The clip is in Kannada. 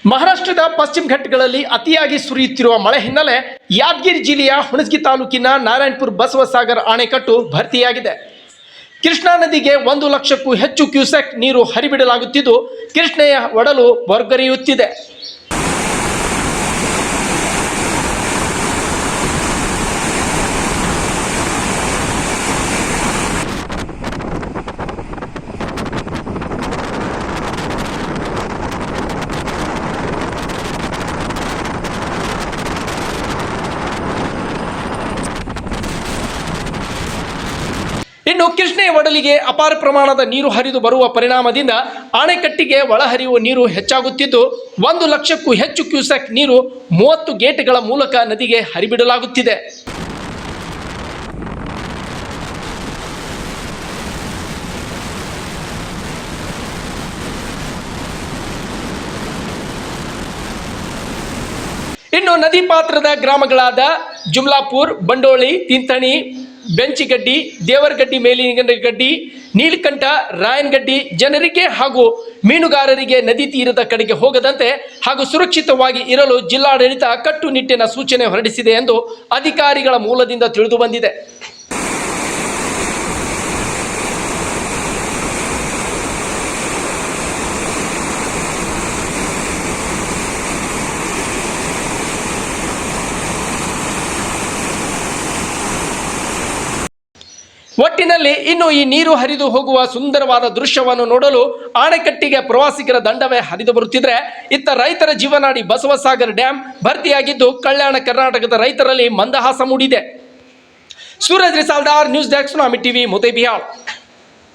ಮಹಾರಾಷ್ಟ್ರದ ಪಶ್ಚಿಮ ಘಟ್ಟಗಳಲ್ಲಿ ಅತಿಯಾಗಿ ಸುರಿಯುತ್ತಿರುವ ಮಳೆ ಹಿನ್ನೆಲೆ ಯಾದಗಿರಿ ಜಿಲ್ಲೆಯ ಹುಣಸಗಿ ತಾಲೂಕಿನ ನಾರಾಯಣಪುರ ಬಸವಸಾಗರ ಅಣೆಕಟ್ಟು ಭರ್ತಿಯಾಗಿದೆ. ಕೃಷ್ಣಾ ನದಿಗೆ 1 ಲಕ್ಷಕ್ಕೂ ಹೆಚ್ಚು ಕ್ಯೂಸೆಕ್ ನೀರು ಹರಿಬಿಡಲಾಗುತ್ತಿದ್ದು ಕೃಷ್ಣೆಯ ಒಡಲು ಭರ್ಗರೆಯುತ್ತಿದೆ. ಇನ್ನು ಕೃಷ್ಣೆಯ ಒಡಲಿಗೆ ಅಪಾರ ಪ್ರಮಾಣದ ನೀರು ಹರಿದು ಬರುವ ಪರಿಣಾಮದಿಂದ ಅಣೆಕಟ್ಟಿಗೆ ಒಳಹರಿಯುವ ನೀರು ಹೆಚ್ಚಾಗುತ್ತಿದ್ದು 1 ಲಕ್ಷಕ್ಕೂ ಹೆಚ್ಚು ಕ್ಯೂಸೆಕ್ ನೀರು 30 ಗೇಟ್ಗಳ ಮೂಲಕ ನದಿಗೆ ಹರಿಬಿಡಲಾಗುತ್ತಿದೆ. ಇನ್ನು ನದಿ ಪಾತ್ರದ ಗ್ರಾಮಗಳಾದ ಜುಮ್ಲಾಪುರ್, ಬಂಡೋಳಿ, ತಿಂತಣಿ, ಬೆಂಚಿಗಡ್ಡಿ, ದೇವರಗಡ್ಡಿ, ಮೇಲಿನಗಡ್ಡಿ, ನೀಲಕಂಠ, ರಾಯನಗಡ್ಡಿ ಜನರಿಗೆ ಹಾಗೂ ಮೀನುಗಾರರಿಗೆ ನದಿ ತೀರದ ಕಡೆಗೆ ಹೋಗದಂತೆ ಹಾಗೂ ಸುರಕ್ಷಿತವಾಗಿ ಇರಲು ಜಿಲ್ಲಾಡಳಿತ ಕಟ್ಟುನಿಟ್ಟಿನ ಸೂಚನೆ ಹೊರಡಿಸಿದೆ ಎಂದು ಅಧಿಕಾರಿಗಳ ಮೂಲದಿಂದ ತಿಳಿದು ಬಂದಿದೆ. ಒಟ್ಟಿನಲ್ಲಿ ಇನ್ನು ಈ ನೀರು ಹರಿದು ಹೋಗುವ ಸುಂದರವಾದ ದೃಶ್ಯವನ್ನು ನೋಡಲು ಅಣೆಕಟ್ಟಿಗೆ ಪ್ರವಾಸಿಗರ ದಂಡವೇ ಹರಿದು ಬರುತ್ತಿದ್ರೆ, ಇತ್ತ ರೈತರ ಜೀವನಾಡಿ ಬಸವಸಾಗರ ಡ್ಯಾಂ ಭರ್ತಿಯಾಗಿದ್ದು ಕಲ್ಯಾಣ ಕರ್ನಾಟಕದ ರೈತರಲ್ಲಿ ಮಂದಹಾಸ ಮೂಡಿದೆ. Suraj Risaldar, news desk, tsunami TV, Muddebihal.